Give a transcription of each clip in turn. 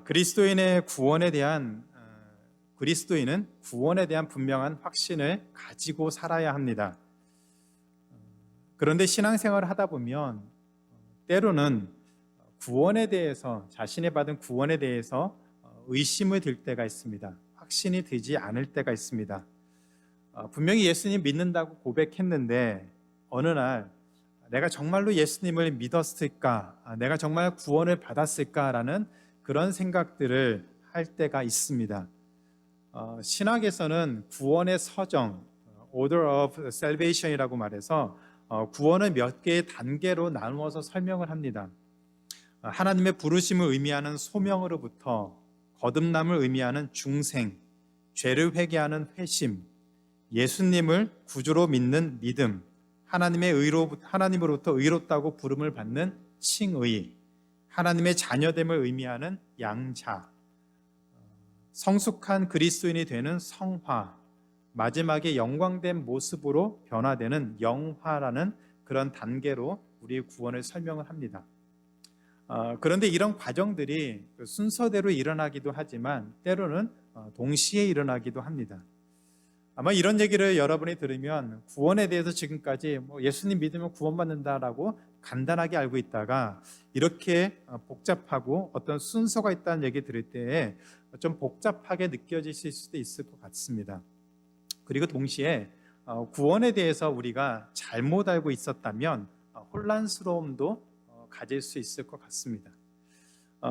그리스도인은 구원에 대한 분명한 확신을 가지고 살아야 합니다. 그런데 신앙생활을 하다 보면 때로는 구원에 대해서, 자신이 받은 구원에 대해서 의심을 들 때가 있습니다. 확신이 들지 않을 때가 있습니다. 분명히 예수님 믿는다고 고백했는데 어느 날 내가 정말로 예수님을 믿었을까? 내가 정말 구원을 받았을까라는 그런 생각들을 할 때가 있습니다. 신학에서는 구원의 서정, Order of Salvation이라고 말해서 구원을 몇 개의 단계로 나누어서 설명을 합니다. 하나님의 부르심을 의미하는 소명으로부터 거듭남을 의미하는 중생, 죄를 회개하는 회심, 예수님을 구주로 믿는 믿음, 하나님으로부터 의롭다고 부름을 받는 칭의, 하나님의 자녀됨을 의미하는 양자, 성숙한 그리스도인이 되는 성화, 마지막에 영광된 모습으로 변화되는 영화라는 그런 단계로 우리의 구원을 설명을 합니다. 그런데 이런 과정들이 순서대로 일어나기도 하지만 때로는 동시에 일어나기도 합니다. 아마 이런 얘기를 여러분이 들으면 구원에 대해서 지금까지 예수님 믿으면 구원받는다라고 간단하게 알고 있다가 이렇게 복잡하고 어떤 순서가 있다는 얘기 들을 때에 좀 복잡하게 느껴지실 수도 있을 것 같습니다. 그리고 동시에 구원에 대해서 우리가 잘못 알고 있었다면 혼란스러움도 가질 수 있을 것 같습니다.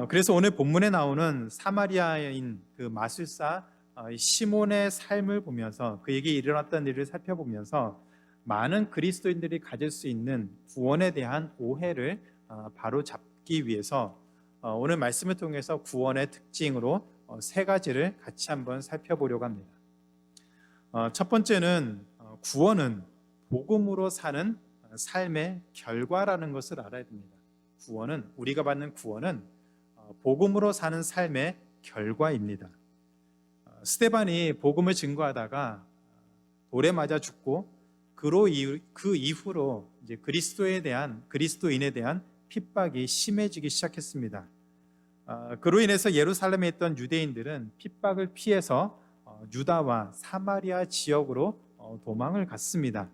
그래서 오늘 본문에 나오는 사마리아인 그 마술사 시몬의 삶을 보면서 그에게 일어났던 일을 살펴보면서 많은 그리스도인들이 가질 수 있는 구원에 대한 오해를 바로 잡기 위해서 오늘 말씀을 통해서 구원의 특징으로 세 가지를 같이 한번 살펴보려고 합니다. 첫 번째는 구원은 복음으로 사는 삶의 결과라는 것을 알아야 됩니다. 우리가 받는 구원은 복음으로 사는 삶의 결과입니다. 스데반이 복음을 증거하다가 돌에 맞아 죽고 그 이후로 이제 그리스도인에 대한 핍박이 심해지기 시작했습니다. 그로 인해서 예루살렘에 있던 유대인들은 핍박을 피해서 유다와 사마리아 지역으로 도망을 갔습니다.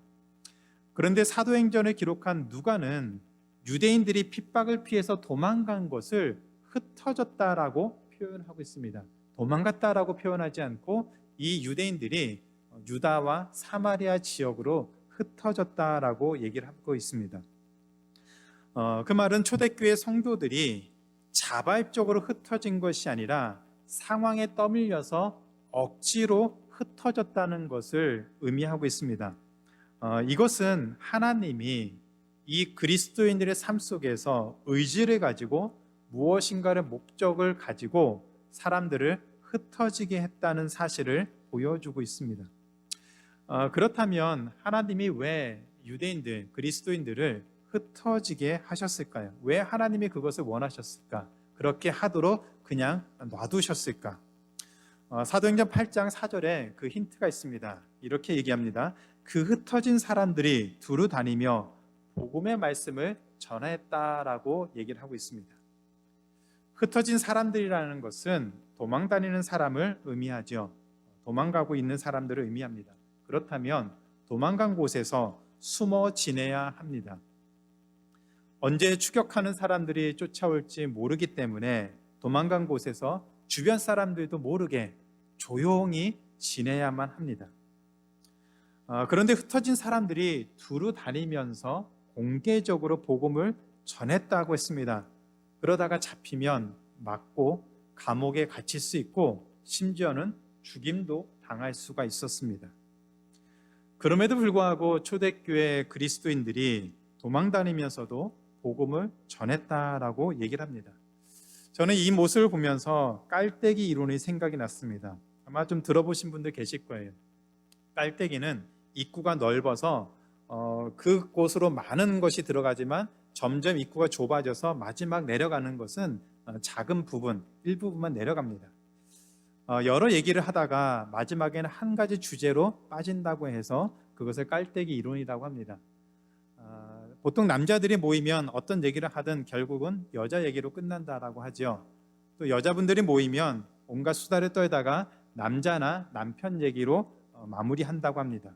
그런데 사도행전을 기록한 누가는 유대인들이 핍박을 피해서 도망간 것을 흩어졌다라고 표현하고 있습니다. 도망갔다라고 표현하지 않고 이 유대인들이 유다와 사마리아 지역으로 흩어졌다라고 얘기를 하고 있습니다. 그 말은 초대교회 성도들이 자발적으로 흩어진 것이 아니라 상황에 떠밀려서 억지로 흩어졌다는 것을 의미하고 있습니다. 이것은 하나님이 이 그리스도인들의 삶 속에서 의지를 가지고 무엇인가를 목적을 가지고 사람들을 흩어지게 했다는 사실을 보여주고 있습니다. 그렇다면 하나님이 왜 유대인들, 그리스도인들을 흩어지게 하셨을까요? 왜 하나님이 그것을 원하셨을까? 그렇게 하도록 그냥 놔두셨을까? 사도행전 8장 4절에 그 힌트가 있습니다. 이렇게 얘기합니다. 그 흩어진 사람들이 두루 다니며 복음의 말씀을 전했다라고 얘기를 하고 있습니다. 흩어진 사람들이라는 것은 도망다니는 사람을 의미하죠. 도망가고 있는 사람들을 의미합니다. 그렇다면 도망간 곳에서 숨어 지내야 합니다. 언제 추격하는 사람들이 쫓아올지 모르기 때문에 도망간 곳에서 주변 사람들도 모르게 조용히 지내야만 합니다. 그런데 흩어진 사람들이 두루 다니면서 공개적으로 복음을 전했다고 했습니다. 그러다가 잡히면 맞고 감옥에 갇힐 수 있고 심지어는 죽임도 당할 수가 있었습니다. 그럼에도 불구하고 초대교회 그리스도인들이 도망다니면서도 복음을 전했다라고 얘기를 합니다. 저는 이 모습을 보면서 깔때기 이론이 생각이 났습니다. 아마 좀 들어보신 분들 계실 거예요. 깔때기는 입구가 넓어서 그곳으로 많은 것이 들어가지만 점점 입구가 좁아져서 마지막 내려가는 것은 작은 부분, 일부분만 내려갑니다. 여러 얘기를 하다가 마지막에는 한 가지 주제로 빠진다고 해서 그것을 깔때기 이론이라고 합니다. 보통 남자들이 모이면 어떤 얘기를 하든 결국은 여자 얘기로 끝난다라고 하죠. 또 여자분들이 모이면 온갖 수다를 떨다가 남자나 남편 얘기로 마무리한다고 합니다.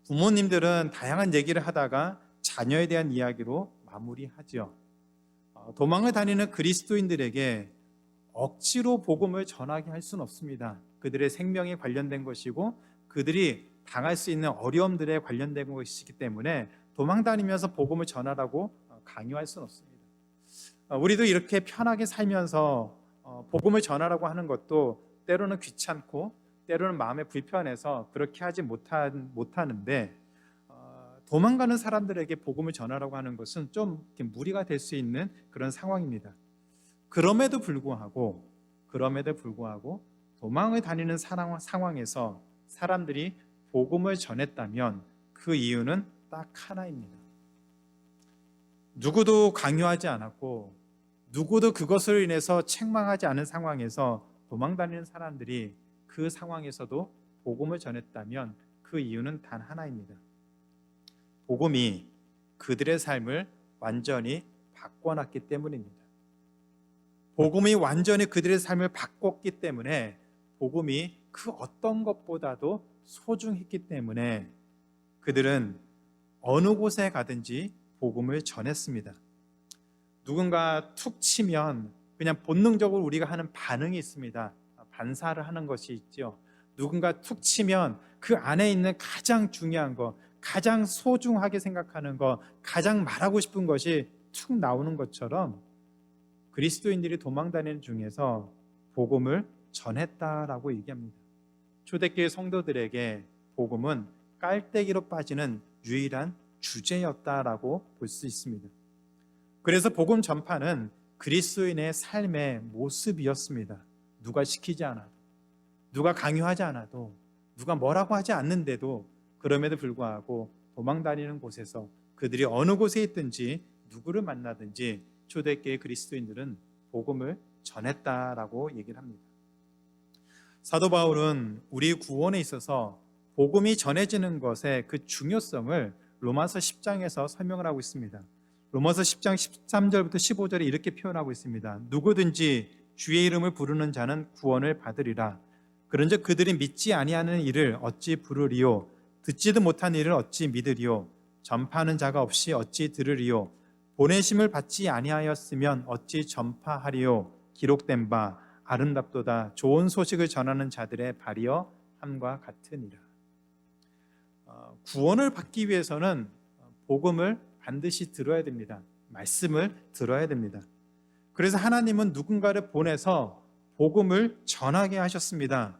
부모님들은 다양한 얘기를 하다가 자녀에 대한 이야기로 마무리하죠. 도망을 다니는 그리스도인들에게 억지로 복음을 전하게 할 수는 없습니다. 그들의 생명에 관련된 것이고 그들이 당할 수 있는 어려움들에 관련된 것이기 때문에 도망 다니면서 복음을 전하라고 강요할 수는 없습니다. 우리도 이렇게 편하게 살면서 복음을 전하라고 하는 것도 때로는 귀찮고 때로는 마음에 불편해서 그렇게 하지 못하는데 도망가는 사람들에게 복음을 전하라고 하는 것은 좀 무리가 될 수 있는 그런 상황입니다. 그럼에도 불구하고 도망을 다니는 상황에서 사람들이 복음을 전했다면 그 이유는 딱 하나입니다. 누구도 강요하지 않았고 누구도 그것으로 인해서 책망하지 않은 상황에서 도망 다니는 사람들이 그 상황에서도 복음을 전했다면 그 이유는 단 하나입니다. 복음이 그들의 삶을 완전히 바꿔놨기 때문입니다. 복음이 완전히 그들의 삶을 바꿨기 때문에 복음이 그 어떤 것보다도 소중했기 때문에 그들은 어느 곳에 가든지 복음을 전했습니다. 누군가 툭 치면 그냥 본능적으로 우리가 하는 반응이 있습니다. 반사를 하는 것이 있죠. 누군가 툭 치면 그 안에 있는 가장 중요한 것, 가장 소중하게 생각하는 것, 가장 말하고 싶은 것이 툭 나오는 것처럼 그리스도인들이 도망다니는 중에서 복음을 전했다라고 얘기합니다. 초대교회 성도들에게 복음은 깔때기로 빠지는 유일한 주제였다라고 볼 수 있습니다. 그래서 복음 전파는 그리스도인의 삶의 모습이었습니다. 누가 시키지 않아도, 누가 강요하지 않아도, 누가 뭐라고 하지 않는데도 그럼에도 불구하고 도망다니는 곳에서 그들이 어느 곳에 있든지 누구를 만나든지 초대교회 그리스도인들은 복음을 전했다라고 얘기를 합니다. 사도 바울은 우리 구원에 있어서 복음이 전해지는 것의 그 중요성을 로마서 10장에서 설명을 하고 있습니다. 로마서 10장 13절부터 15절에 이렇게 표현하고 있습니다. 누구든지 주의 이름을 부르는 자는 구원을 받으리라. 그런즉 그들이 믿지 아니하는 일을 어찌 부르리요? 듣지도 못한 일을 어찌 믿으리요? 전파하는 자가 없이 어찌 들으리요? 보내심을 받지 아니하였으면 어찌 전파하리요? 기록된 바 아름답도다 좋은 소식을 전하는 자들의 발이여 함과 같으니라. 구원을 받기 위해서는 복음을 반드시 들어야 됩니다. 말씀을 들어야 됩니다. 그래서 하나님은 누군가를 보내서 복음을 전하게 하셨습니다.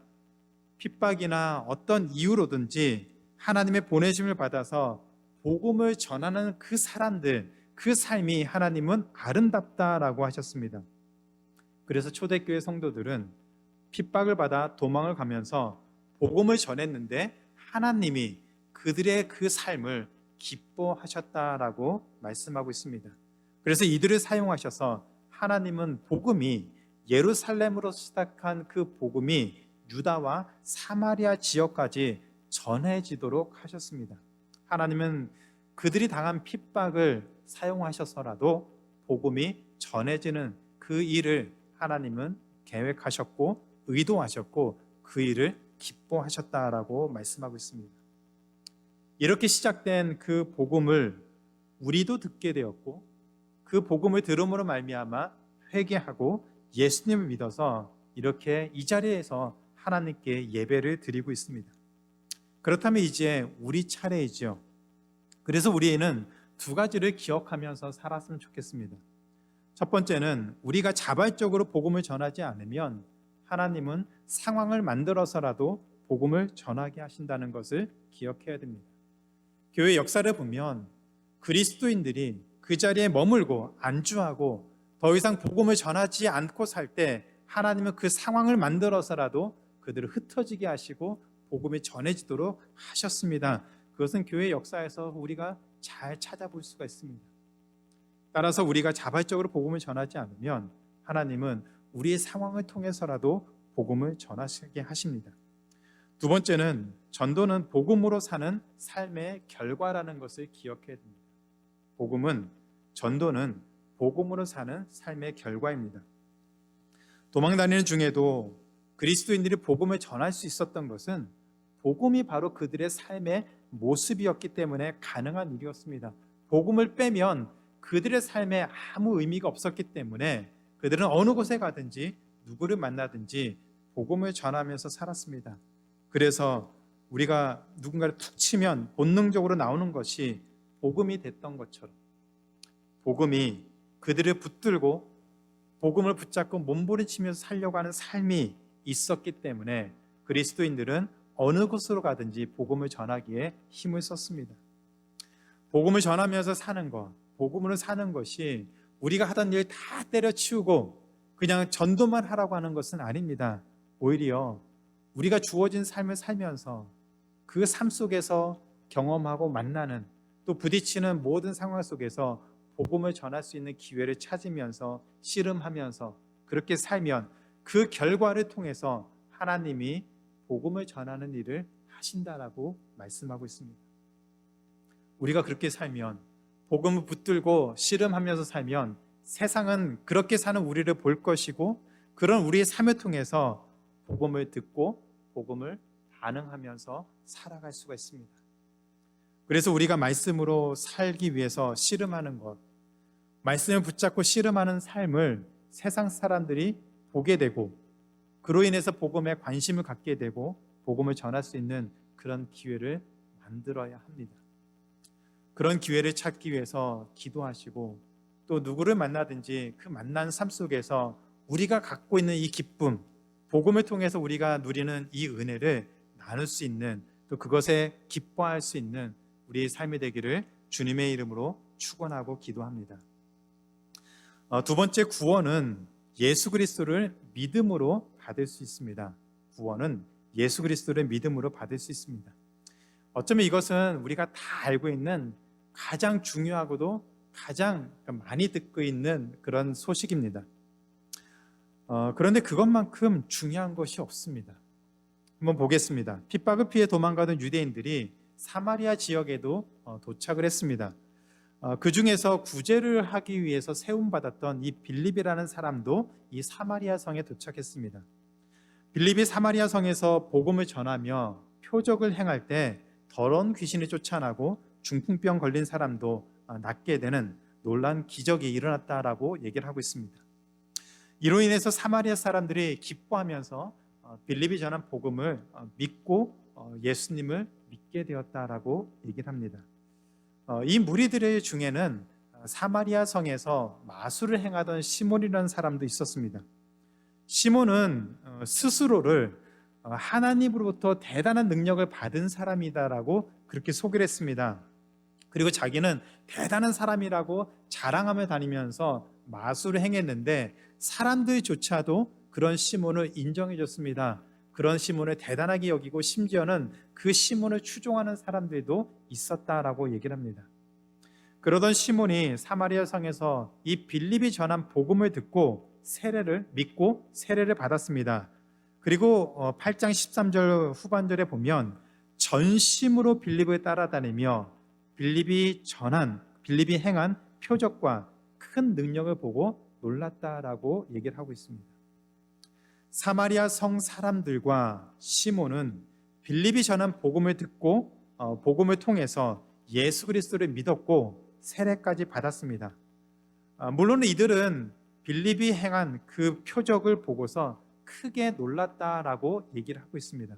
핍박이나 어떤 이유로든지 하나님의 보내심을 받아서 복음을 전하는 그 사람들, 그 삶이 하나님은 아름답다라고 하셨습니다. 그래서 초대교회 성도들은 핍박을 받아 도망을 가면서 복음을 전했는데 하나님이 그들의 그 삶을 기뻐하셨다라고 말씀하고 있습니다. 그래서 이들을 사용하셔서 하나님은 복음이 예루살렘으로 시작한 그 복음이 유다와 사마리아 지역까지 전해지도록 하셨습니다. 하나님은 그들이 당한 핍박을 사용하셔서라도 복음이 전해지는 그 일을 하나님은 계획하셨고 의도하셨고 그 일을 기뻐하셨다라고 말씀하고 있습니다. 이렇게 시작된 그 복음을 우리도 듣게 되었고 그 복음을 들음으로 말미암아 회개하고 예수님을 믿어서 이렇게 이 자리에서 하나님께 예배를 드리고 있습니다. 그렇다면 이제 우리 차례이죠. 그래서 우리는 두 가지를 기억하면서 살았으면 좋겠습니다. 첫 번째는 우리가 자발적으로 복음을 전하지 않으면 하나님은 상황을 만들어서라도 복음을 전하게 하신다는 것을 기억해야 됩니다. 교회 역사를 보면 그리스도인들이 그 자리에 머물고 안주하고 더 이상 복음을 전하지 않고 살 때 하나님은 그 상황을 만들어서라도 그들을 흩어지게 하시고 복음이 전해지도록 하셨습니다. 그것은 교회 역사에서 우리가 잘 찾아볼 수가 있습니다. 따라서 우리가 자발적으로 복음을 전하지 않으면 하나님은 우리의 상황을 통해서라도 복음을 전하시게 하십니다. 두 번째는 전도는 복음으로 사는 삶의 결과라는 것을 기억해야 됩니다. 전도는 복음으로 사는 삶의 결과입니다. 도망다니는 중에도 그리스도인들이 복음을 전할 수 있었던 것은 복음이 바로 그들의 삶의 모습이었기 때문에 가능한 일이었습니다. 복음을 빼면 그들의 삶에 아무 의미가 없었기 때문에 그들은 어느 곳에 가든지 누구를 만나든지 복음을 전하면서 살았습니다. 그래서 우리가 누군가를 툭 치면 본능적으로 나오는 것이 복음이 됐던 것처럼 복음이 그들을 붙들고 복음을 붙잡고 몸부림치면서 살려고 하는 삶이 있었기 때문에 그리스도인들은 어느 곳으로 가든지 복음을 전하기에 힘을 썼습니다. 복음을 전하면서 사는 것, 복음으로 사는 것이 우리가 하던 일 다 때려치우고 그냥 전도만 하라고 하는 것은 아닙니다. 오히려 우리가 주어진 삶을 살면서 그 삶 속에서 경험하고 만나는 또 부딪히는 모든 상황 속에서 복음을 전할 수 있는 기회를 찾으면서 씨름하면서 그렇게 살면 그 결과를 통해서 하나님이 복음을 전하는 일을 하신다라고 말씀하고 있습니다. 우리가 그렇게 살면 복음을 붙들고 씨름하면서 살면 세상은 그렇게 사는 우리를 볼 것이고 그런 우리의 삶을 통해서 복음을 듣고 복음을 반응하면서 살아갈 수가 있습니다. 그래서 우리가 말씀으로 살기 위해서 씨름하는 것, 말씀을 붙잡고 씨름하는 삶을 세상 사람들이 보게 되고 그로 인해서 복음에 관심을 갖게 되고 복음을 전할 수 있는 그런 기회를 만들어야 합니다. 그런 기회를 찾기 위해서 기도하시고 또 누구를 만나든지 그 만난 삶 속에서 우리가 갖고 있는 이 기쁨, 복음을 통해서 우리가 누리는 이 은혜를 나눌 수 있는 또 그것에 기뻐할 수 있는 우리의 삶이 되기를 주님의 이름으로 축원하고 기도합니다. 두 번째 구원은 예수 그리스도를 믿음으로 받을 수 있습니다. 구원은 예수 그리스도를 믿음으로 받을 수 있습니다. 어쩌면 이것은 우리가 다 알고 있는 가장 중요하고도 가장 많이 듣고 있는 그런 소식입니다. 그런데 그것만큼 중요한 것이 없습니다. 한번 보겠습니다. 핍박을 피해 도망가던 유대인들이 사마리아 지역에도 도착을 했습니다. 그 중에서 구제를 하기 위해서 세움받았던 이 빌립이라는 사람도 이 사마리아 성에 도착했습니다. 빌립이 사마리아 성에서 복음을 전하며 표적을 행할 때 더러운 귀신이 쫓아나고 중풍병 걸린 사람도 낫게 되는 놀라운 기적이 일어났다라고 얘기를 하고 있습니다. 이로 인해서 사마리아 사람들이 기뻐하면서 빌립이 전한 복음을 믿고 예수님을 믿게 되었다라고 얘기를 합니다. 이 무리들 중에는 사마리아 성에서 마술을 행하던 시몬이라는 사람도 있었습니다. 시몬은 스스로를 하나님으로부터 대단한 능력을 받은 사람이다라고 그렇게 소개를 했습니다. 그리고 자기는 대단한 사람이라고 자랑하며 다니면서 마술을 행했는데 사람들조차도 그런 시몬을 인정해 줬습니다. 그런 시몬을 대단하게 여기고 심지어는 그 시몬을 추종하는 사람들도 있었다라고 얘기를 합니다. 그러던 시몬이 사마리아 성에서 이 빌립이 전한 복음을 듣고 믿고 세례를 받았습니다. 그리고 8장 13절 후반절에 보면 전심으로 빌립을 따라다니며 빌립이 행한 표적과 큰 능력을 보고 놀랐다라고 얘기를 하고 있습니다. 사마리아 성 사람들과 시몬은 빌립이 전한 복음을 듣고 복음을 통해서 예수 그리스도를 믿었고 세례까지 받았습니다. 물론 이들은 빌립이 행한 그 표적을 보고서 크게 놀랐다라고 얘기를 하고 있습니다.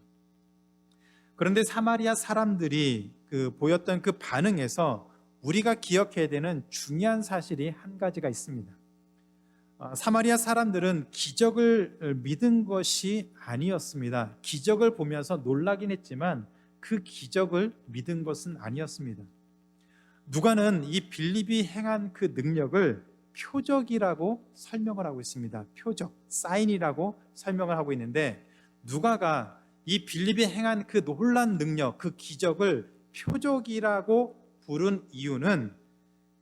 그런데 사마리아 사람들이 보였던 그 반응에서 우리가 기억해야 되는 중요한 사실이 한 가지가 있습니다. 사마리아 사람들은 기적을 믿은 것이 아니었습니다. 기적을 보면서 놀라긴 했지만 그 기적을 믿은 것은 아니었습니다. 누가는 이 빌립이 행한 그 능력을 표적이라고 설명을 하고 있습니다. 표적, 사인이라고 설명을 하고 있는데 누가가 이 빌립이 행한 그 놀란 능력, 그 기적을 표적이라고 부른 이유는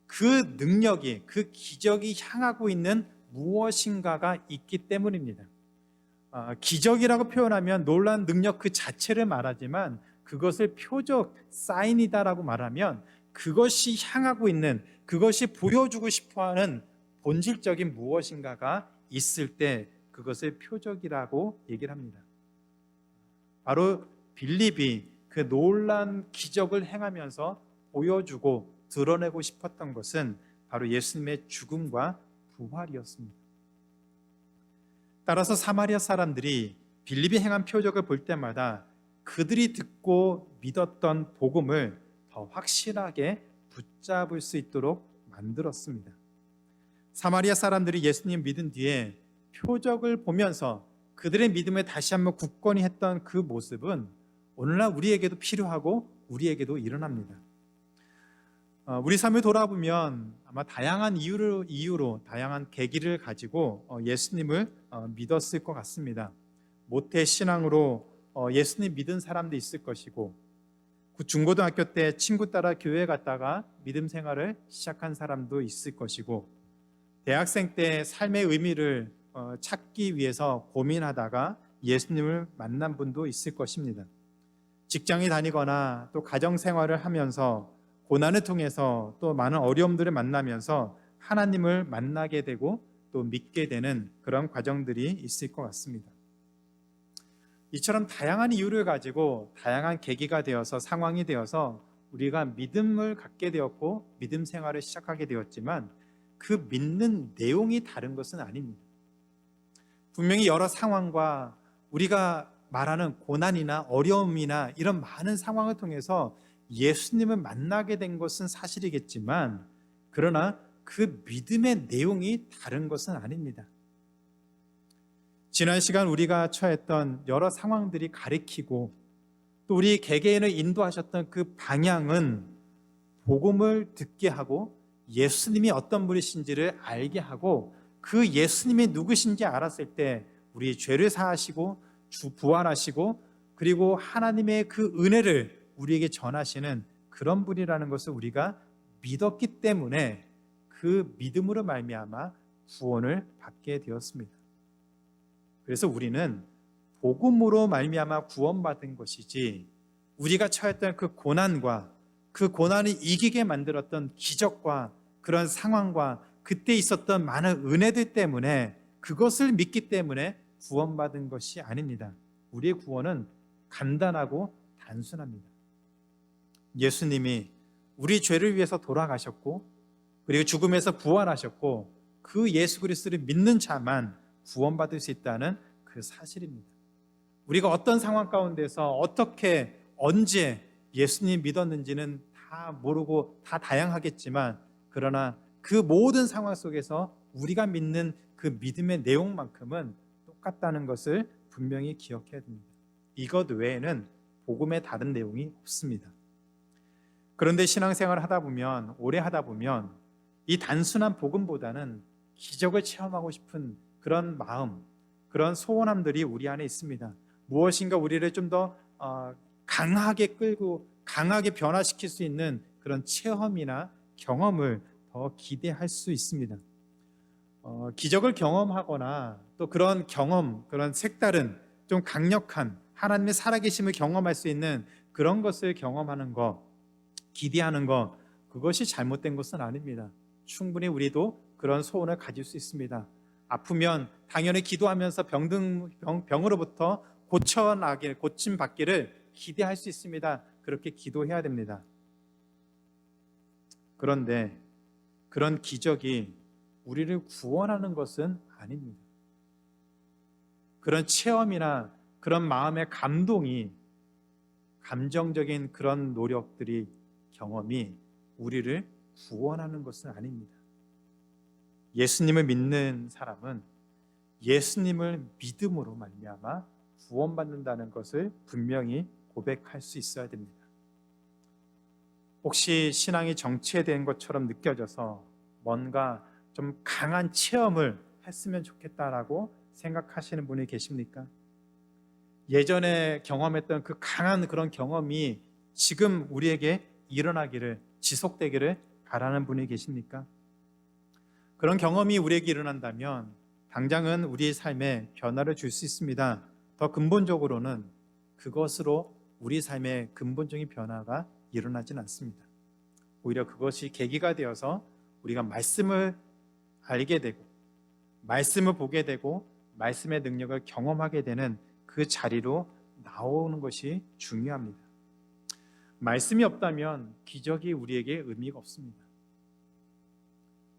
그 능력이, 그 기적이 향하고 있는 무엇인가가 있기 때문입니다. 기적이라고 표현하면 놀란 능력 그 자체를 말하지만 그것을 표적, 사인이다라고 말하면 그것이 향하고 있는, 그것이 보여주고 싶어하는 본질적인 무엇인가가 있을 때 그것의 표적이라고 얘기를 합니다. 바로 빌립이 그 놀라운 기적을 행하면서 보여주고 드러내고 싶었던 것은 바로 예수님의 죽음과 부활이었습니다. 따라서 사마리아 사람들이 빌립이 행한 표적을 볼 때마다 그들이 듣고 믿었던 복음을 더 확실하게 붙잡을 수 있도록 만들었습니다. 사마리아 사람들이 예수님 믿은 뒤에 표적을 보면서 그들의 믿음에 다시 한번 굳건히 했던 그 모습은 오늘날 우리에게도 필요하고 우리에게도 일어납니다. 우리 삶을 돌아보면 아마 다양한 이유로 다양한 계기를 가지고 예수님을 믿었을 것 같습니다. 모태 신앙으로 예수님 믿은 사람도 있을 것이고, 중고등학교 때 친구 따라 교회 갔다가 믿음 생활을 시작한 사람도 있을 것이고, 대학생 때 삶의 의미를 찾기 위해서 고민하다가 예수님을 만난 분도 있을 것입니다. 직장에 다니거나 또 가정 생활을 하면서 고난을 통해서 또 많은 어려움들을 만나면서 하나님을 만나게 되고 또 믿게 되는 그런 과정들이 있을 것 같습니다. 이처럼 다양한 이유를 가지고 다양한 계기가 되어서 상황이 되어서 우리가 믿음을 갖게 되었고 믿음 생활을 시작하게 되었지만 그 믿는 내용이 다른 것은 아닙니다. 분명히 여러 상황과 우리가 말하는 고난이나 어려움이나 이런 많은 상황을 통해서 예수님을 만나게 된 것은 사실이겠지만, 그러나 그 믿음의 내용이 다른 것은 아닙니다. 지난 시간 우리가 처했던 여러 상황들이 가리키고 또 우리 개개인을 인도하셨던 그 방향은 복음을 듣게 하고 예수님이 어떤 분이신지를 알게 하고 그 예수님이 누구신지 알았을 때 우리 죄를 사하시고 부활하시고 그리고 하나님의 그 은혜를 우리에게 전하시는 그런 분이라는 것을 우리가 믿었기 때문에 그 믿음으로 말미암아 구원을 받게 되었습니다. 그래서 우리는 복음으로 말미암아 구원받은 것이지, 우리가 처했던 그 고난과 그 고난을 이기게 만들었던 기적과 그런 상황과 그때 있었던 많은 은혜들 때문에, 그것을 믿기 때문에 구원받은 것이 아닙니다. 우리의 구원은 간단하고 단순합니다. 예수님이 우리 죄를 위해서 돌아가셨고 그리고 죽음에서 부활하셨고 그 예수 그리스도를 믿는 자만 구원받을 수 있다는 그 사실입니다. 우리가 어떤 상황 가운데서 어떻게 언제 예수님 믿었는지는 다 모르고 다 다양하겠지만, 그러나 그 모든 상황 속에서 우리가 믿는 그 믿음의 내용만큼은 똑같다는 것을 분명히 기억해야 됩니다. 이것 외에는 복음의 다른 내용이 없습니다. 그런데 신앙생활을 하다 보면, 오래 하다 보면 이 단순한 복음보다는 기적을 체험하고 싶은 그런 마음, 그런 소원함들이 우리 안에 있습니다. 무엇인가 우리를 좀 더 강하게 끌고 강하게 변화시킬 수 있는 그런 체험이나 경험을 더 기대할 수 있습니다. 기적을 경험하거나 또 그런 경험, 그런 색다른 좀 강력한 하나님의 살아계심을 경험할 수 있는 그런 것을 경험하는 것, 기대하는 것, 그것이 잘못된 것은 아닙니다. 충분히 우리도 그런 소원을 가질 수 있습니다. 아프면 당연히 기도하면서 병으로부터 고침 받기를 기대할 수 있습니다. 그렇게 기도해야 됩니다. 그런데 그런 기적이 우리를 구원하는 것은 아닙니다. 그런 체험이나 그런 마음의 감동이, 감정적인 그런 노력들이, 경험이 우리를 구원하는 것은 아닙니다. 예수님을 믿는 사람은 예수님을 믿음으로 말미암아 구원받는다는 것을 분명히 고백할 수 있어야 됩니다. 혹시 신앙이 정체된 것처럼 느껴져서 뭔가 좀 강한 체험을 했으면 좋겠다라고 생각하시는 분이 계십니까? 예전에 경험했던 그 강한 그런 경험이 지금 우리에게 일어나기를, 지속되기를 바라는 분이 계십니까? 그런 경험이 우리에게 일어난다면 당장은 우리의 삶에 변화를 줄 수 있습니다. 더 근본적으로는 그것으로 우리 삶의 근본적인 변화가 일어나지는 않습니다. 오히려 그것이 계기가 되어서 우리가 말씀을 알게 되고 말씀을 보게 되고 말씀의 능력을 경험하게 되는 그 자리로 나오는 것이 중요합니다. 말씀이 없다면 기적이 우리에게 의미가 없습니다.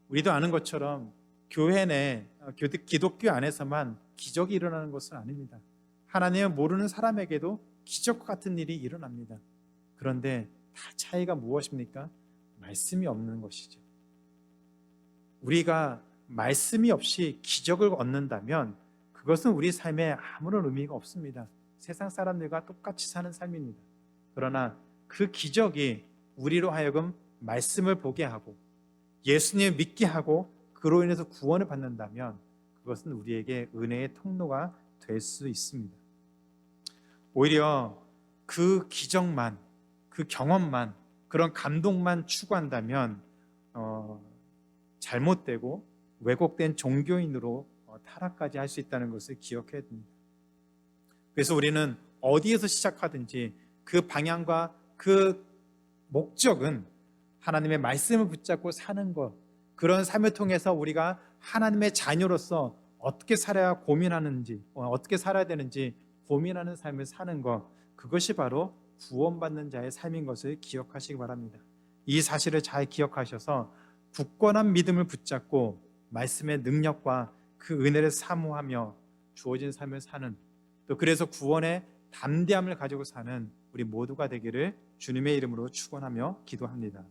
우리도 아는 것처럼 교회 내 기독교 안에서만 기적이 일어나는 것은 아닙니다. 하나님을 모르는 사람에게도 기적 같은 일이 일어납니다. 그런데 다 차이가 무엇입니까? 말씀이 없는 것이죠. 우리가 말씀이 없이 기적을 얻는다면 그것은 우리 삶에 아무런 의미가 없습니다. 세상 사람들과 똑같이 사는 삶입니다. 그러나 그 기적이 우리로 하여금 말씀을 보게 하고 예수님을 믿게 하고 그로 인해서 구원을 받는다면 그것은 우리에게 은혜의 통로가 될 수 있습니다. 오히려 그 기적만, 그 경험만, 그런 감동만 추구한다면 잘못되고 왜곡된 종교인으로 타락까지 할 수 있다는 것을 기억해야 됩니다. 그래서 우리는 어디에서 시작하든지 그 방향과 그 목적은 하나님의 말씀을 붙잡고 사는 것, 그런 삶을 통해서 우리가 하나님의 자녀로서 어떻게 살아야 고민하는지, 어떻게 살아야 되는지 고민하는 삶을 사는 것, 그것이 바로 구원받는 자의 삶인 것을 기억하시기 바랍니다. 이 사실을 잘 기억하셔서 굳건한 믿음을 붙잡고 말씀의 능력과 그 은혜를 사모하며 주어진 삶을 사는, 또 그래서 구원의 담대함을 가지고 사는 우리 모두가 되기를 주님의 이름으로 축원하며 기도합니다.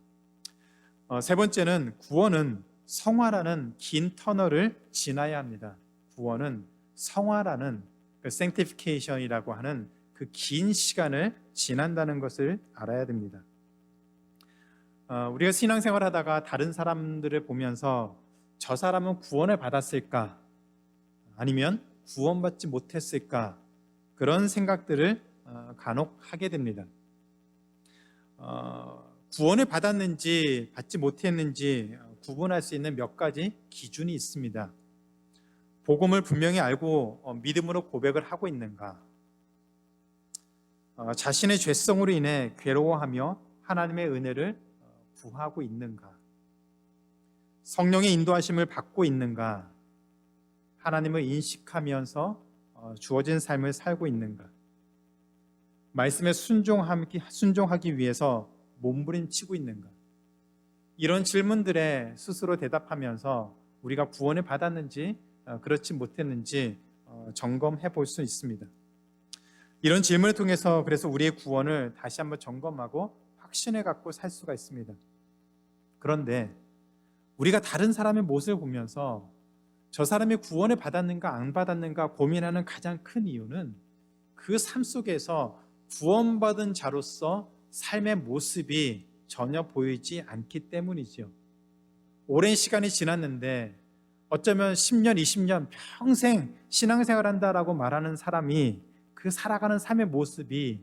세 번째는 구원은 성화라는 긴 터널을 지나야 합니다. 구원은 성화라는 그 sanctification이라고 하는 그 긴 시간을 지난다는 것을 알아야 됩니다. 우리가 신앙생활 하다가 다른 사람들을 보면서 저 사람은 구원을 받았을까? 아니면 구원받지 못했을까? 그런 생각들을 간혹 하게 됩니다. 구원을 받았는지 받지 못했는지 구분할 수 있는 몇 가지 기준이 있습니다. 복음을 분명히 알고 믿음으로 고백을 하고 있는가? 자신의 죄성으로 인해 괴로워하며 하나님의 은혜를 구하고 있는가? 성령의 인도하심을 받고 있는가? 하나님을 인식하면서 주어진 삶을 살고 있는가? 말씀에 순종하기 위해서 몸부림치고 있는가? 이런 질문들에 스스로 대답하면서 우리가 구원을 받았는지 그렇지 못했는지 점검해 볼 수 있습니다. 이런 질문을 통해서 그래서 우리의 구원을 다시 한번 점검하고 확신을 갖고 살 수가 있습니다. 그런데 우리가 다른 사람의 모습을 보면서 저 사람이 구원을 받았는가 안 받았는가 고민하는 가장 큰 이유는 그 삶 속에서 구원받은 자로서 삶의 모습이 전혀 보이지 않기 때문이죠. 오랜 시간이 지났는데 어쩌면 10년, 20년 평생 신앙생활한다라고 말하는 사람이 그 살아가는 삶의 모습이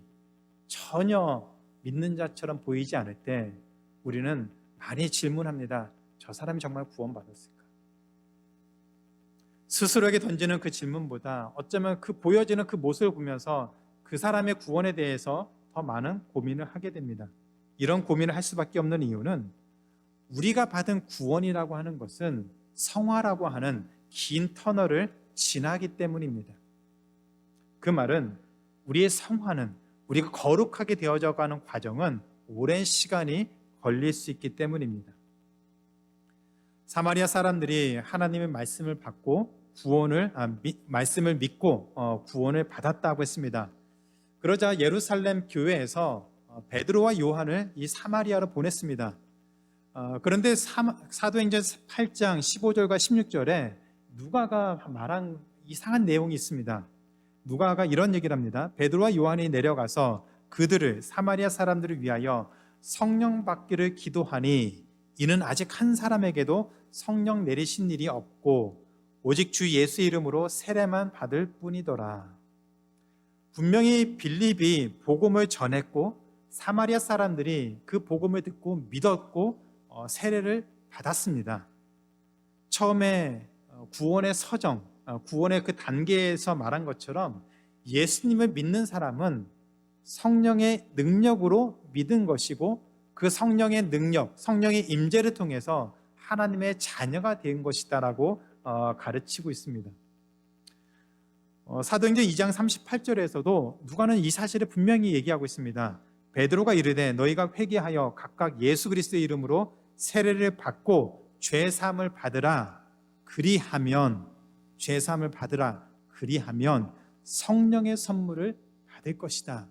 전혀 믿는 자처럼 보이지 않을 때 우리는 많이 질문합니다. 저 사람이 정말 구원받았을까? 스스로에게 던지는 그 질문보다 어쩌면 그 보여지는 그 모습을 보면서 그 사람의 구원에 대해서 더 많은 고민을 하게 됩니다. 이런 고민을 할 수밖에 없는 이유는 우리가 받은 구원이라고 하는 것은 성화라고 하는 긴 터널을 지나기 때문입니다. 그 말은 우리의 성화는 우리가 거룩하게 되어져 가는 과정은 오랜 시간이 걸릴 수 있기 때문입니다. 사마리아 사람들이 하나님의 말씀을 받고 말씀을 믿고 구원을 받았다고 했습니다. 그러자 예루살렘 교회에서 베드로와 요한을 이 사마리아로 보냈습니다. 그런데 사도행전 8장 15절과 16절에 누가가 말한 이상한 내용이 있습니다. 누가가 이런 얘기를 합니다. 베드로와 요한이 내려가서 그들을 사마리아 사람들을 위하여 성령 받기를 기도하니 이는 아직 한 사람에게도 성령 내리신 일이 없고 오직 주 예수 이름으로 세례만 받을 뿐이더라. 분명히 빌립이 복음을 전했고 사마리아 사람들이 그 복음을 듣고 믿었고 세례를 받았습니다. 처음에 구원의 서정, 구원의 그 단계에서 말한 것처럼 예수님을 믿는 사람은 성령의 능력으로 믿은 것이고 그 성령의 능력, 성령의 임재를 통해서 하나님의 자녀가 된 것이다라고 가르치고 있습니다. 사도행전 2장 38절에서도 누가는 이 사실을 분명히 얘기하고 있습니다. 베드로가 이르되 너희가 회개하여 각각 예수 그리스도의 이름으로 세례를 받고 죄 사함을 받으라. 그리하면 죄 사함을 받으라. 그리하면 성령의 선물을 받을 것이다.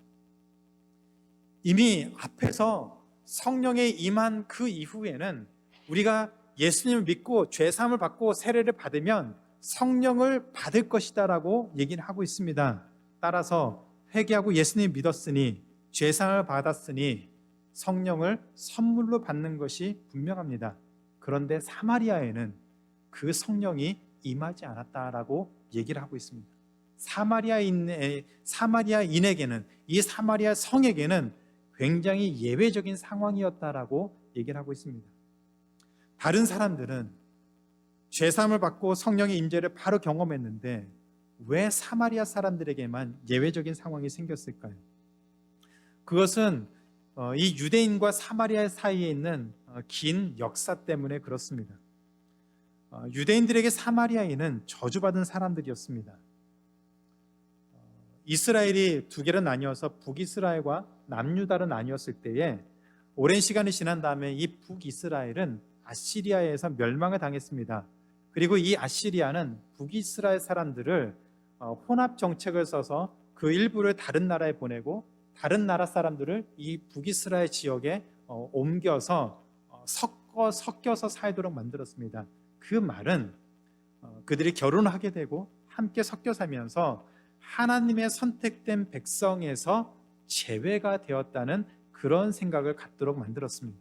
이미 앞에서 성령에 임한 그 이후에는 우리가 예수님을 믿고 죄 사함을 받고 세례를 받으면 성령을 받을 것이다 라고 얘기를 하고 있습니다. 따라서 회개하고 예수님 믿었으니 죄 사함을 받았으니 성령을 선물로 받는 것이 분명합니다. 그런데 사마리아에는 그 성령이 임하지 않았다라고 얘기를 하고 있습니다. 사마리아인에게는, 이 사마리아 성에게는 굉장히 예외적인 상황이었다라고 얘기를 하고 있습니다. 다른 사람들은 죄사함을 받고 성령의 임재를 바로 경험했는데 왜 사마리아 사람들에게만 예외적인 상황이 생겼을까요? 그것은 이 유대인과 사마리아 사이에 있는 긴 역사 때문에 그렇습니다. 유대인들에게 사마리아인은 저주받은 사람들이었습니다. 이스라엘이 두 개로 나뉘어서 북이스라엘과 남유다로 나뉘었을 때에 오랜 시간이 지난 다음에 이 북이스라엘은 아시리아에서 멸망을 당했습니다. 그리고 이 아시리아는 북이스라엘 사람들을 혼합 정책을 써서 그 일부를 다른 나라에 보내고 다른 나라 사람들을 이 북이스라엘 지역에 옮겨서 섞여서 살도록 만들었습니다. 그 말은 그들이 결혼하게 되고 함께 섞여 살면서 하나님의 선택된 백성에서 제외가 되었다는 그런 생각을 갖도록 만들었습니다.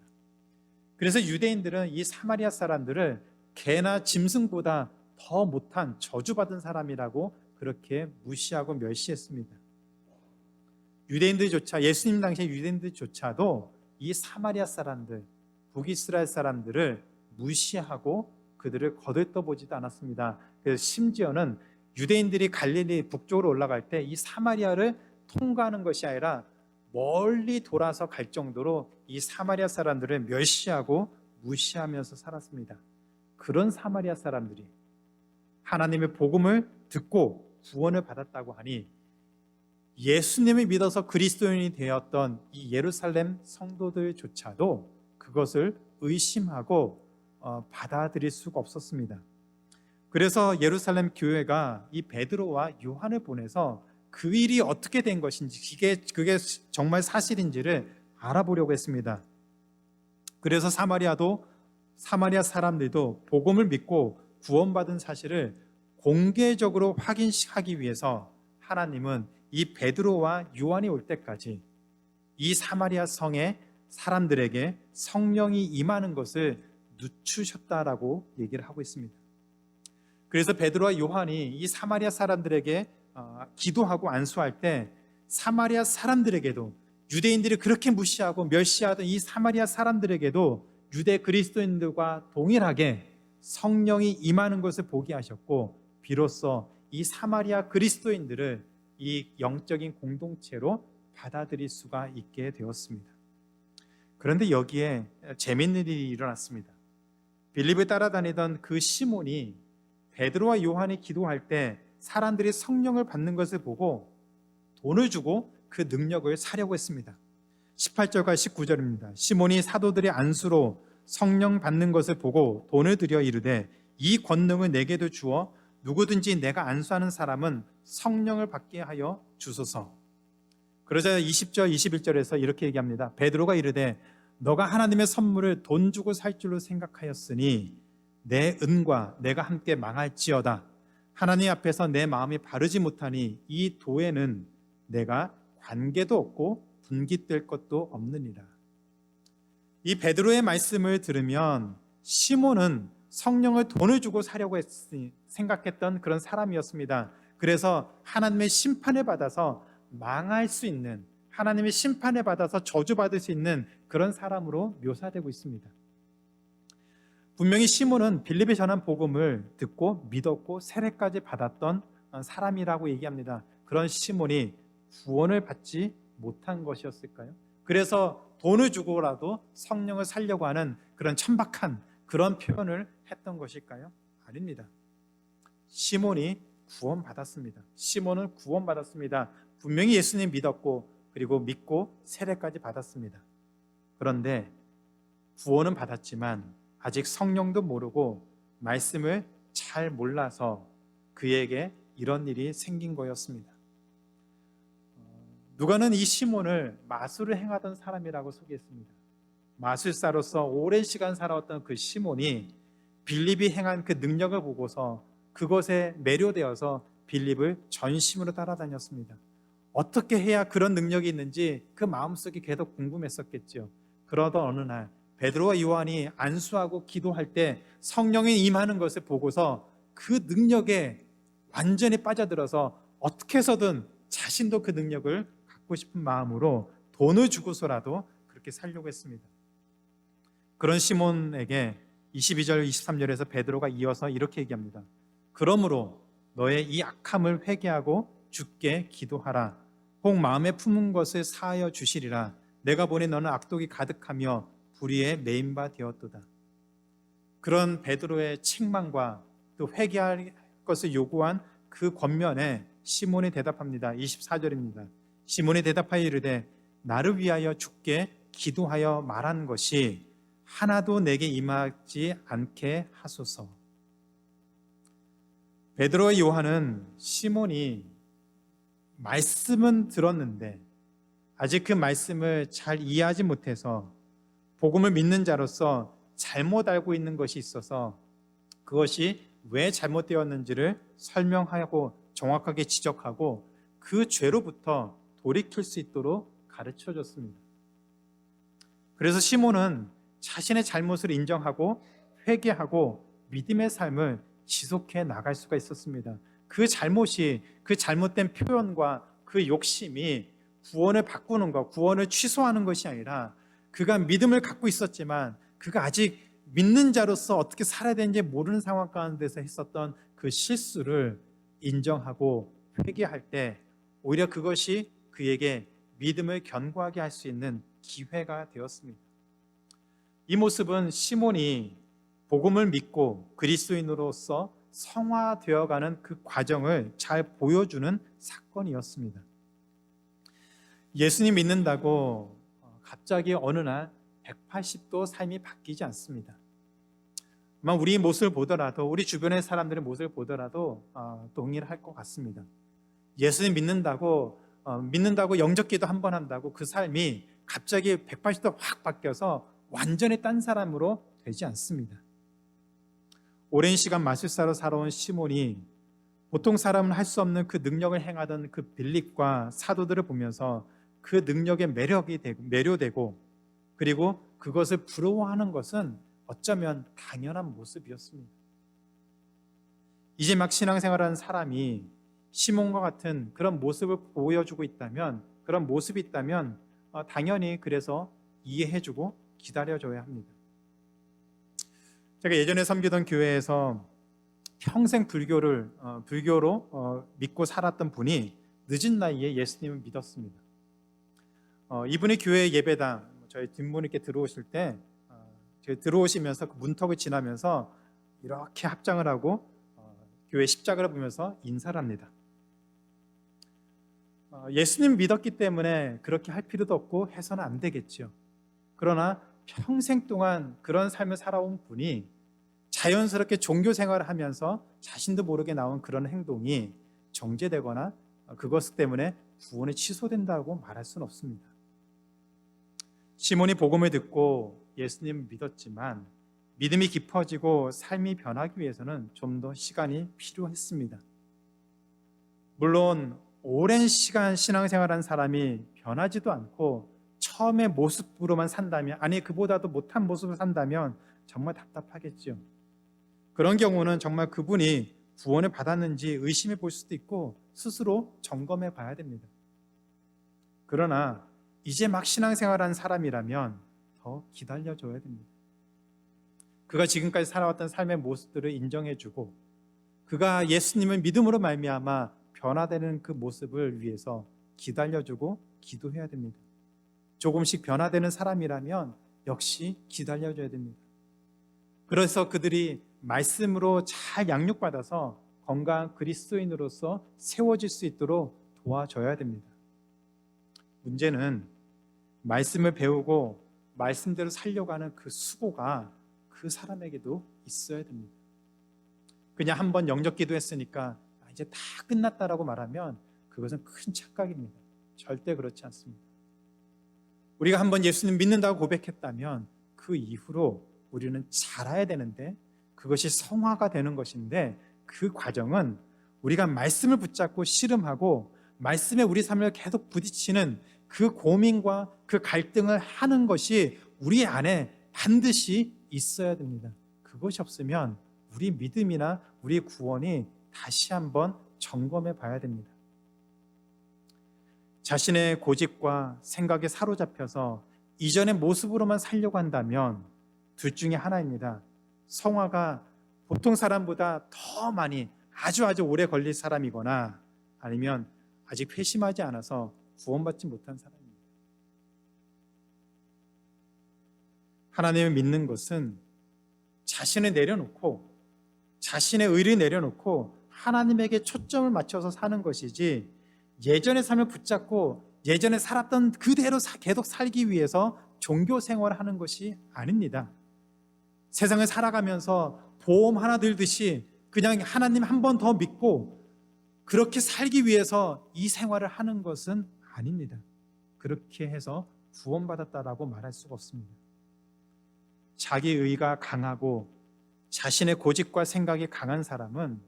그래서 유대인들은 이 사마리아 사람들을 개나 짐승보다 더 못한 저주받은 사람이라고 그렇게 무시하고 멸시했습니다. 유대인들조차, 예수님 당시의 유대인들조차도 이 사마리아 사람들, 북이스라엘 사람들을 무시하고 그들을 거들떠보지도 않았습니다. 그래서 심지어는 유대인들이 갈릴리 북쪽으로 올라갈 때 이 사마리아를 통과하는 것이 아니라 멀리 돌아서 갈 정도로 이 사마리아 사람들을 멸시하고 무시하면서 살았습니다. 그런 사마리아 사람들이 하나님의 복음을 듣고 구원을 받았다고 하니 예수님을 믿어서 그리스도인이 되었던 이 예루살렘 성도들조차도 그것을 의심하고 받아들일 수가 없었습니다. 그래서 예루살렘 교회가 이 베드로와 요한을 보내서 그 일이 어떻게 된 것인지, 그게 정말 사실인지를 알아보려고 했습니다. 그래서 사마리아 사람들도 복음을 믿고 구원받은 사실을 공개적으로 확인하기 위해서 하나님은 이 베드로와 요한이 올 때까지 이 사마리아 성의 사람들에게 성령이 임하는 것을 늦추셨다라고 얘기를 하고 있습니다. 그래서 베드로와 요한이 이 사마리아 사람들에게 기도하고 안수할 때 사마리아 사람들에게도, 유대인들이 그렇게 무시하고 멸시하던 이 사마리아 사람들에게도 유대 그리스도인들과 동일하게 성령이 임하는 것을 보게 하셨고, 비로소 이 사마리아 그리스도인들을 이 영적인 공동체로 받아들일 수가 있게 되었습니다. 그런데 여기에 재미있는 일이 일어났습니다. 빌립을 따라다니던 그 시몬이 베드로와 요한이 기도할 때 사람들이 성령을 받는 것을 보고 돈을 주고 그 능력을 사려고 했습니다. 18절과 19절입니다. 시몬이 사도들의 안수로 성령 받는 것을 보고 돈을 들여 이르되 이 권능을 내게도 주어 누구든지 내가 안수하는 사람은 성령을 받게 하여 주소서. 그러자 20절 21절에서 이렇게 얘기합니다. 베드로가 이르되 너가 하나님의 선물을 돈 주고 살 줄로 생각하였으니 내 은과 내가 함께 망할지어다. 하나님 앞에서 내 마음이 바르지 못하니 이 도에는 내가 관계도 없고 분깃될 것도 없느니라. 이 베드로의 말씀을 들으면 시몬은 성령을 돈을 주고 사려고 생각했던 그런 사람이었습니다. 그래서 하나님의 심판을 받아서 망할 수 있는, 하나님의 심판을 받아서 저주받을 수 있는 그런 사람으로 묘사되고 있습니다. 분명히 시몬은 빌립이 전한 복음을 듣고 믿었고 세례까지 받았던 사람이라고 얘기합니다. 그런 시몬이 구원을 받지 못한 것이었을까요? 그래서 돈을 주고라도 성령을 살려고 하는 그런 천박한 그런 표현을 했던 것일까요? 아닙니다. 시몬이 구원받았습니다. 시몬은 구원받았습니다. 분명히 예수님 믿었고 그리고 믿고 세례까지 받았습니다. 그런데 구원은 받았지만 아직 성령도 모르고 말씀을 잘 몰라서 그에게 이런 일이 생긴 거였습니다. 누가는 이 시몬을 마술을 행하던 사람이라고 소개했습니다. 마술사로서 오랜 시간 살아왔던 그 시몬이 빌립이 행한 그 능력을 보고서 그것에 매료되어서 빌립을 전심으로 따라다녔습니다. 어떻게 해야 그런 능력이 있는지 그 마음속이 계속 궁금했었겠죠. 그러던 어느 날 베드로와 요한이 안수하고 기도할 때 성령이 임하는 것을 보고서 그 능력에 완전히 빠져들어서 어떻게 해서든 자신도 그 능력을 갖고 싶은 마음으로 돈을 주고서라도 그렇게 살려고 했습니다. 그런 시몬에게 22절 23절에서 베드로가 이어서 이렇게 얘기합니다. 그러므로 너의 이 악함을 회개하고 주께 기도하라. 혹 마음에 품은 것을 사하여 주시리라. 내가 보니 너는 악독이 가득하며 불의에 매인 바 되었도다. 그런 베드로의 책망과 또 회개할 것을 요구한 그 권면에 시몬이 대답합니다. 24절입니다. 시몬이 대답하여 이르되 나를 위하여 주께 기도하여 말한 것이 하나도 내게 임하지 않게 하소서. 베드로와 요한은 시몬이 말씀은 들었는데 아직 그 말씀을 잘 이해하지 못해서 복음을 믿는 자로서 잘못 알고 있는 것이 있어서 그것이 왜 잘못되었는지를 설명하고 정확하게 지적하고 그 죄로부터 돌이킬 수 있도록 가르쳐 줬습니다. 그래서 시몬은 자신의 잘못을 인정하고 회개하고 믿음의 삶을 지속해 나갈 수가 있었습니다. 그 잘못이, 그 잘못된 표현과 그 욕심이 구원을 바꾸는 것, 구원을 취소하는 것이 아니라 그가 믿음을 갖고 있었지만 그가 아직 믿는 자로서 어떻게 살아야 되는지 모르는 상황 가운데서 했었던 그 실수를 인정하고 회개할 때 오히려 그것이 그에게 믿음을 견고하게 할 수 있는 기회가 되었습니다. 이 모습은 시몬이 복음을 믿고 그리스도인으로서 성화되어가는 그 과정을 잘 보여주는 사건이었습니다. 예수님 믿는다고 갑자기 어느 날 180도 삶이 바뀌지 않습니다. 아마 우리 모습을 보더라도, 우리 주변의 사람들의 모습을 보더라도 동일할 것 같습니다. 예수님 믿는다고 영접기도 한 번 한다고 그 삶이 갑자기 180도 확 바뀌어서 완전히 딴 사람으로 되지 않습니다. 오랜 시간 마술사로 살아온 시몬이 보통 사람은 할 수 없는 그 능력을 행하던 그 빌립과 사도들을 보면서 그 능력에 매료되고 그리고 그것을 부러워하는 것은 어쩌면 당연한 모습이었습니다. 이제 막 신앙생활하는 사람이 시몬과 같은 그런 모습을 보여주고 있다면, 그런 모습이 있다면 당연히 그래서 이해해주고 기다려줘야 합니다. 제가 예전에 섬기던 교회에서 평생 불교로 믿고 살았던 분이 늦은 나이에 예수님을 믿었습니다. 이분이 교회 예배당 저희 뒷문 이렇게 들어오실 때 들어오시면서 그 문턱을 지나면서 이렇게 합장을 하고 교회 십자가를 보면서 인사를 합니다. 예수님 믿었기 때문에 그렇게 할 필요도 없고 해서는 안 되겠죠. 그러나 평생 동안 그런 삶을 살아온 분이 자연스럽게 종교 생활을 하면서 자신도 모르게 나온 그런 행동이 정죄되거나 그것 때문에 구원이 취소된다고 말할 수는 없습니다. 시몬이 복음을 듣고 예수님을 믿었지만 믿음이 깊어지고 삶이 변하기 위해서는 좀 더 시간이 필요했습니다. 물론 오랜 시간 신앙생활한 사람이 변하지도 않고 처음의 모습으로만 산다면, 아니 그보다도 못한 모습을 산다면 정말 답답하겠죠. 그런 경우는 정말 그분이 구원을 받았는지 의심해 볼 수도 있고 스스로 점검해 봐야 됩니다. 그러나 이제 막 신앙생활한 사람이라면 더 기다려줘야 됩니다. 그가 지금까지 살아왔던 삶의 모습들을 인정해주고 그가 예수님을 믿음으로 말미암아 변화되는 그 모습을 위해서 기다려주고 기도해야 됩니다. 조금씩 변화되는 사람이라면 역시 기다려줘야 됩니다. 그래서 그들이 말씀으로 잘 양육받아서 건강한 그리스도인으로서 세워질 수 있도록 도와줘야 됩니다. 문제는 말씀을 배우고 말씀대로 살려고 하는 그 수고가 그 사람에게도 있어야 됩니다. 그냥 한번 영접 기도했으니까 이제 다 끝났다라고 말하면 그것은 큰 착각입니다. 절대 그렇지 않습니다. 우리가 한번 예수님 믿는다고 고백했다면 그 이후로 우리는 자라야 되는데, 그것이 성화가 되는 것인데, 그 과정은 우리가 말씀을 붙잡고 씨름하고 말씀에 우리 삶을 계속 부딪히는 그 고민과 그 갈등을 하는 것이 우리 안에 반드시 있어야 됩니다. 그것이 없으면 우리 믿음이나 우리 구원이 다시 한번 점검해 봐야 됩니다. 자신의 고집과 생각에 사로잡혀서 이전의 모습으로만 살려고 한다면 둘 중에 하나입니다. 성화가 보통 사람보다 더 많이 아주 오래 걸릴 사람이거나, 아니면 아직 회심하지 않아서 구원받지 못한 사람입니다. 하나님을 믿는 것은 자신을 내려놓고, 자신의 의를 내려놓고 하나님에게 초점을 맞춰서 사는 것이지, 예전의 삶을 붙잡고 예전에 살았던 그대로 계속 살기 위해서 종교 생활을 하는 것이 아닙니다. 세상을 살아가면서 보험 하나 들듯이 그냥 하나님 한 번 더 믿고 그렇게 살기 위해서 이 생활을 하는 것은 아닙니다. 그렇게 해서 구원받았다라고 말할 수가 없습니다. 자기 의가 강하고 자신의 고집과 생각이 강한 사람은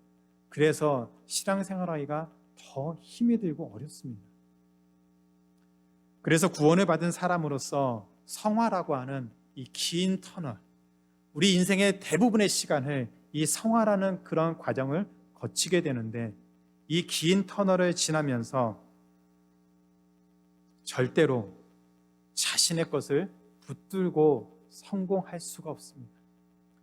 그래서 신앙생활하기가 더 힘이 들고 어렵습니다. 그래서 구원을 받은 사람으로서 성화라고 하는 이 긴 터널, 우리 인생의 대부분의 시간을 이 성화라는 그런 과정을 거치게 되는데, 이 긴 터널을 지나면서 절대로 자신의 것을 붙들고 성공할 수가 없습니다.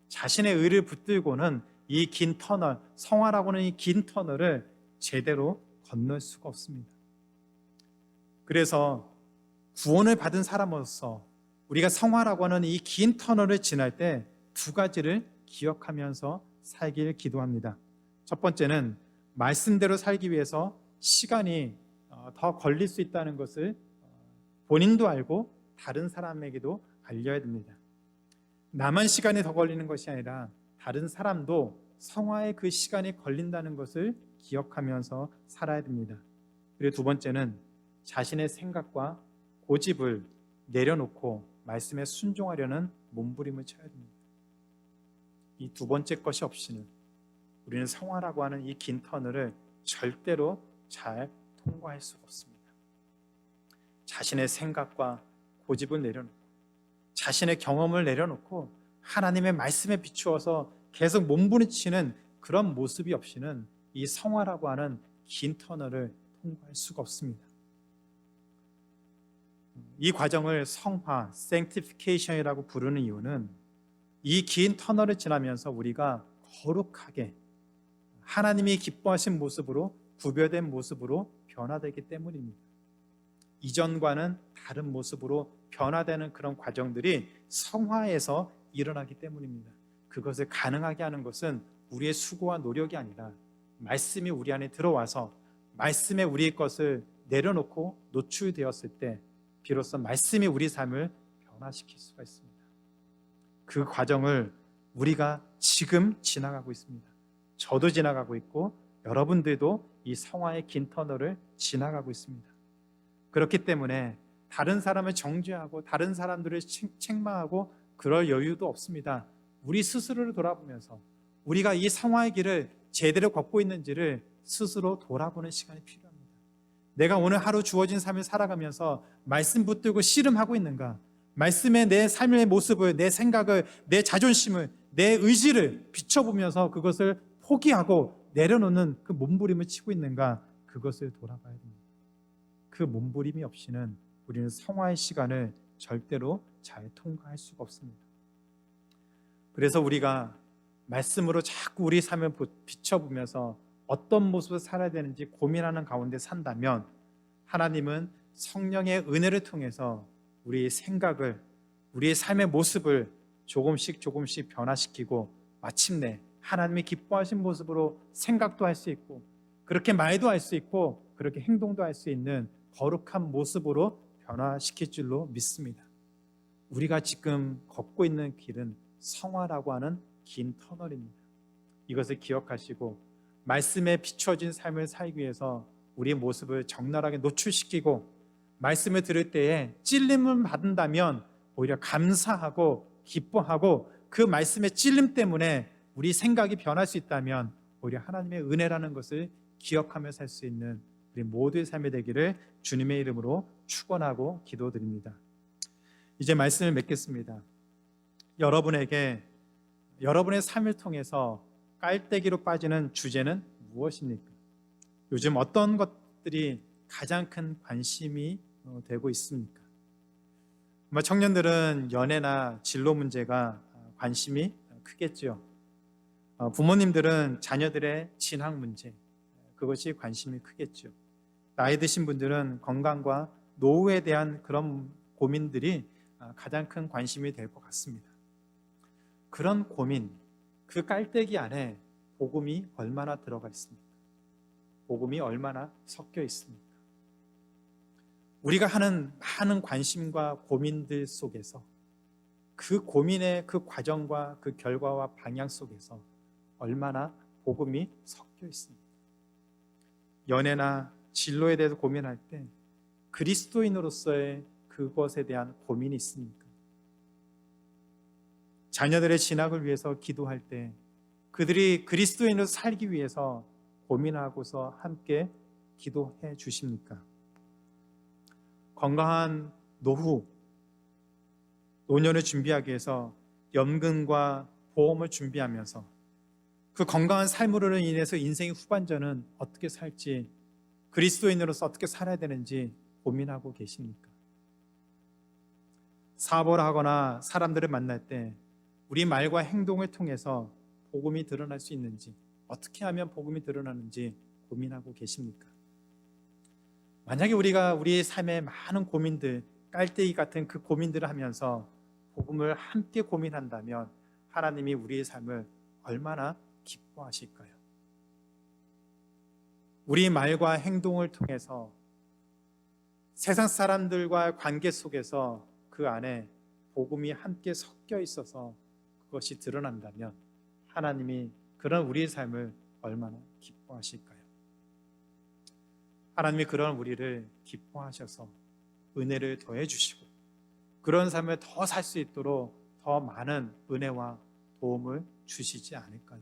자신의 의를 붙들고는 이 긴 터널, 성화라고 하는 이 긴 터널을 제대로 건널 수가 없습니다. 그래서 구원을 받은 사람으로서 우리가 성화라고 하는 이 긴 터널을 지날 때 두 가지를 기억하면서 살기를 기도합니다. 첫 번째는 말씀대로 살기 위해서 시간이 더 걸릴 수 있다는 것을 본인도 알고 다른 사람에게도 알려야 됩니다. 나만 시간이 더 걸리는 것이 아니라 다른 사람도 성화에 그 시간이 걸린다는 것을 기억하면서 살아야 됩니다. 그리고 두 번째는 자신의 생각과 고집을 내려놓고 말씀에 순종하려는 몸부림을 쳐야 됩니다. 이 두 번째 것이 없이는 우리는 성화라고 하는 이 긴 터널을 절대로 잘 통과할 수가 없습니다. 자신의 생각과 고집을 내려놓고 자신의 경험을 내려놓고 하나님의 말씀에 비추어서 계속 몸부림치는 그런 모습이 없이는 이 성화라고 하는 긴 터널을 통과할 수가 없습니다. 이 과정을 성화, sanctification이라고 부르는 이유는 이 긴 터널을 지나면서 우리가 거룩하게 하나님이 기뻐하신 모습으로, 구별된 모습으로 변화되기 때문입니다. 이전과는 다른 모습으로 변화되는 그런 과정들이 성화에서 일어나기 때문입니다. 그것을 가능하게 하는 것은 우리의 수고와 노력이 아니라 말씀이 우리 안에 들어와서 말씀에 우리의 것을 내려놓고 노출되었을 때 비로소 말씀이 우리 삶을 변화시킬 수가 있습니다. 그 과정을 우리가 지금 지나가고 있습니다. 저도 지나가고 있고 여러분들도 이 성화의 긴 터널을 지나가고 있습니다. 그렇기 때문에 다른 사람을 정죄하고 다른 사람들을 책망하고 그럴 여유도 없습니다. 우리 스스로를 돌아보면서 우리가 이 성화의 길을 제대로 걷고 있는지를 스스로 돌아보는 시간이 필요합니다. 내가 오늘 하루 주어진 삶을 살아가면서 말씀 붙들고 씨름하고 있는가? 말씀에 내 삶의 모습을, 내 생각을, 내 자존심을, 내 의지를 비춰보면서 그것을 포기하고 내려놓는 그 몸부림을 치고 있는가? 그것을 돌아봐야 됩니다. 그 몸부림이 없이는 우리는 성화의 시간을 절대로 잘 통과할 수가 없습니다. 그래서 우리가 말씀으로 자꾸 우리 삶을 비춰보면서 어떤 모습을 살아야 되는지 고민하는 가운데 산다면 하나님은 성령의 은혜를 통해서 우리의 생각을, 우리의 삶의 모습을 조금씩 변화시키고 마침내 하나님이 기뻐하신 모습으로 생각도 할 수 있고, 그렇게 말도 할 수 있고, 그렇게 행동도 할 수 있는 거룩한 모습으로 변화시킬 줄로 믿습니다. 우리가 지금 걷고 있는 길은 성화라고 하는 긴 터널입니다. 이것을 기억하시고 말씀에 비춰진 삶을 살기 위해서 우리의 모습을 적나라하게 노출시키고, 말씀을 들을 때에 찔림을 받는다면 오히려 감사하고 기뻐하고, 그 말씀의 찔림 때문에 우리 생각이 변할 수 있다면 오히려 하나님의 은혜라는 것을 기억하며 살 수 있는 우리 모두의 삶이 되기를 주님의 이름으로 축원하고 기도드립니다. 이제 말씀을 맺겠습니다. 여러분에게 여러분의 삶을 통해서 깔때기로 빠지는 주제는 무엇입니까? 요즘 어떤 것들이 가장 큰 관심이 되고 있습니까? 아마 청년들은 연애나 진로 문제가 관심이 크겠죠. 부모님들은 자녀들의 진학 문제, 그것이 관심이 크겠죠. 나이 드신 분들은 건강과 노후에 대한 그런 고민들이 가장 큰 관심이 될 것 같습니다. 그런 고민, 그 깔때기 안에 복음이 얼마나 들어가 있습니까? 복음이 얼마나 섞여 있습니까? 우리가 하는 많은 관심과 고민들 속에서, 그 고민의 그 과정과 그 결과와 방향 속에서 얼마나 복음이 섞여 있습니다. 연애나 진로에 대해서 고민할 때 그리스도인으로서의 그것에 대한 고민이 있습니까? 자녀들의 진학을 위해서 기도할 때 그들이 그리스도인으로 살기 위해서 고민하고서 함께 기도해 주십니까? 건강한 노후, 노년을 준비하기 위해서 연금과 보험을 준비하면서 그 건강한 삶으로 인해서 인생의 후반전은 어떻게 살지, 그리스도인으로서 어떻게 살아야 되는지 고민하고 계십니까? 사업을 하거나 사람들을 만날 때 우리 말과 행동을 통해서 복음이 드러날 수 있는지, 어떻게 하면 복음이 드러나는지 고민하고 계십니까? 만약에 우리가 우리의 삶의 많은 고민들, 깔때기 같은 그 고민들을 하면서 복음을 함께 고민한다면 하나님이 우리의 삶을 얼마나 기뻐하실까요? 우리 말과 행동을 통해서 세상 사람들과 관계 속에서 그 안에 복음이 함께 섞여 있어서 그것이 드러난다면 하나님이 그런 우리의 삶을 얼마나 기뻐하실까요? 하나님이 그런 우리를 기뻐하셔서 은혜를 더해 주시고 그런 삶을 더 살 수 있도록 더 많은 은혜와 도움을 주시지 않을까요?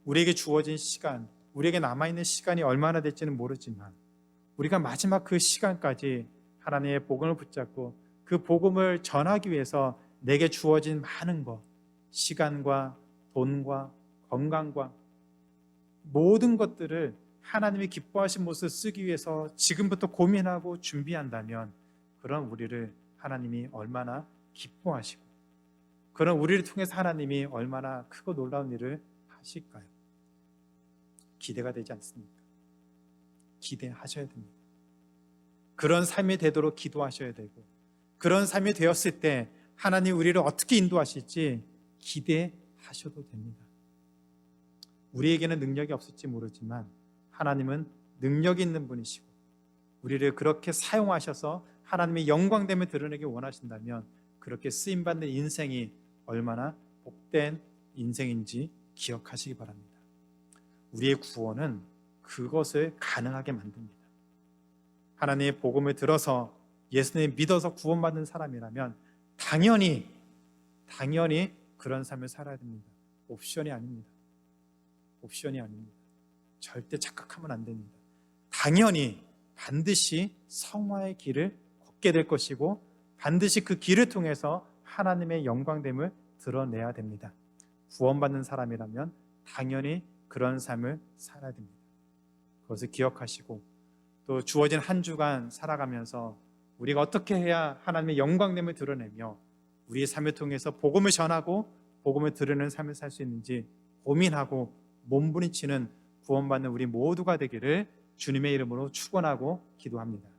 우리에게 주어진 시간, 우리에게 남아있는 시간이 얼마나 될지는 모르지만 우리가 마지막 그 시간까지 하나님의 복음을 붙잡고 그 복음을 전하기 위해서 내게 주어진 많은 것, 시간과 돈과 건강과 모든 것들을 하나님이 기뻐하신 모습을 쓰기 위해서 지금부터 고민하고 준비한다면 그런 우리를 하나님이 얼마나 기뻐하시고 그런 우리를 통해서 하나님이 얼마나 크고 놀라운 일을 하실까요? 기대가 되지 않습니까? 기대하셔야 됩니다. 그런 삶이 되도록 기도하셔야 되고, 그런 삶이 되었을 때 하나님 우리를 어떻게 인도하실지 기대하셔도 됩니다. 우리에게는 능력이 없을지 모르지만 하나님은 능력이 있는 분이시고 우리를 그렇게 사용하셔서 하나님의 영광됨을 드러내기 원하신다면 그렇게 쓰임받는 인생이 얼마나 복된 인생인지 기억하시기 바랍니다. 우리의 구원은 그것을 가능하게 만듭니다. 하나님의 복음을 들어서 예수님 믿어서 구원받는 사람이라면 당연히 그런 삶을 살아야 됩니다. 옵션이 아닙니다. 옵션이 아닙니다. 절대 착각하면 안 됩니다. 당연히 반드시 성화의 길을 걷게 될 것이고 반드시 그 길을 통해서 하나님의 영광됨을 드러내야 됩니다. 구원받는 사람이라면 당연히 그런 삶을 살아야 됩니다. 그것을 기억하시고 또 주어진 한 주간 살아가면서 우리가 어떻게 해야 하나님의 영광됨을 드러내며 우리의 삶을 통해서 복음을 전하고 복음을 드러내는 삶을 살 수 있는지 고민하고 몸부림치는 구원받는 우리 모두가 되기를 주님의 이름으로 축원하고 기도합니다.